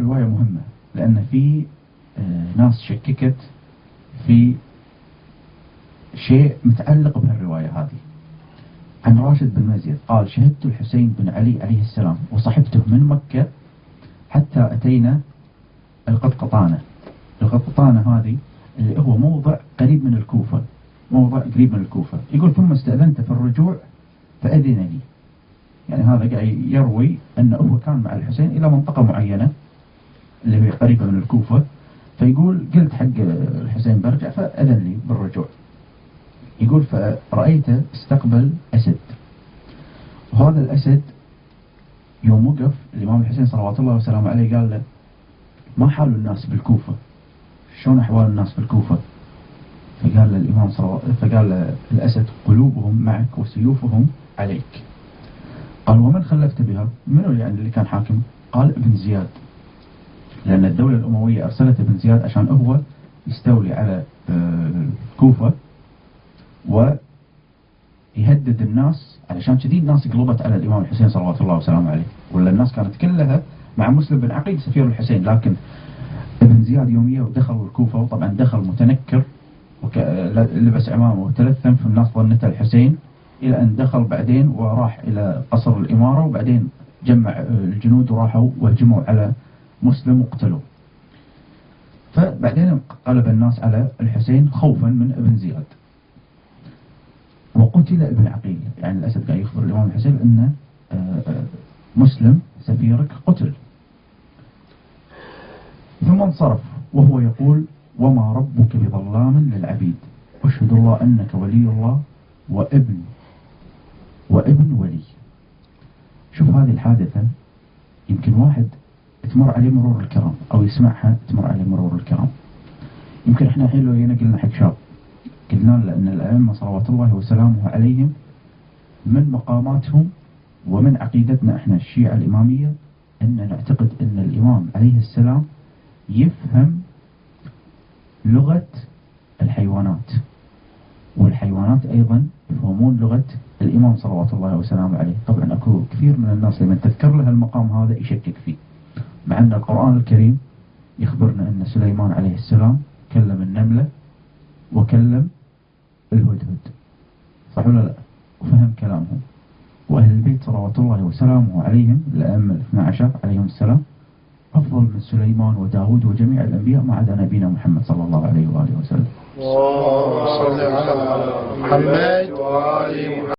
الرواية مهمة لأن في ناس شككت في شيء متعلق بهالرواية هذه. عن راشد بن مزيد قال: شهدت الحسين بن علي عليه السلام وصحبته من مكة حتى أتينا القطقطانة. القطقطانة هذه اللي هو موضع قريب من الكوفة، موضع قريب من الكوفة. يقول: ثم استأذنت في الرجوع فأذن لي. يعني هذا قاعد يروي أنه هو كان مع الحسين إلى منطقة معينة اللي هي قريبة من الكوفة، فيقول: قلت حق الحسين برجع فأذن لي بالرجوع. يقول: فرأيته استقبل أسد، وهذا الأسد يوم وقف الإمام الحسين صلوات الله وسلامه عليه قال له: ما حال الناس بالكوفة؟ شلون أحوال الناس بالكوفة؟ فقال له الإمام فقال له الأسد: قلوبهم معك وسيوفهم عليك. قال: ومن خلفت بها؟ منو يعني اللي كان حاكم؟ قال: ابن زياد، لأن الدولة الأموية أرسلت ابن زياد عشان هو يستولي على الكوفة ويهدد الناس، علشان كذي الناس قلبت على الإمام الحسين صلوات الله وسلامه عليه، ولا الناس كانت كلها مع مسلم بن عقيل سفير الحسين. لكن ابن زياد يومية ودخل الكوفة، وطبعا دخل متنكر لبس عمامه وتلثم، فالناس ظنته الحسين، إلى أن دخل بعدين وراح إلى قصر الإمارة، وبعدين جمع الجنود وراحوا وهجموا على مسلم وقتلوه. فبعدين قلب الناس على الحسين خوفا من ابن زياد، وقتل ابن عقيل. يعني الأسد قاعد يخبر الإمام الحسين أن مسلم سفيرك قتل. ثم انصرف وهو يقول: وما ربك بظلام للعبيد، أشهد الله أنك ولي الله وابن ولي. شوف هذه الحادثة، يمكن واحد تمر عليه مرور الكرام أو يسمعها تمر عليه مرور الكرام. يمكن احنا الحين لو جينا قلنا حق شاب، قلنا له أن الأئمة صلوات الله وسلامه عليهم من مقاماتهم ومن عقيدتنا احنا الشيعة الإمامية أن نعتقد أن الإمام عليه السلام يفهم لغة الحيوانات، والحيوانات أيضا يفهمون لغة الإمام صلوات الله وسلامه عليه. طبعا أكو كثير من الناس لما تذكر له المقام هذا يشكك فيه، مع أن القرآن الكريم يخبرنا أن سليمان عليه السلام كلم النملة وكلم الهدهد، صح ولا لا؟ وفهم كلامهم. وأهل البيت صلوات الله وسلامه عليهم الأئمة 12 عليهم السلام أفضل من سليمان وداود وجميع الأنبياء ما عدا نبينا محمد صلى الله عليه وآله وسلم. اللهم صل على محمد وآل محمد.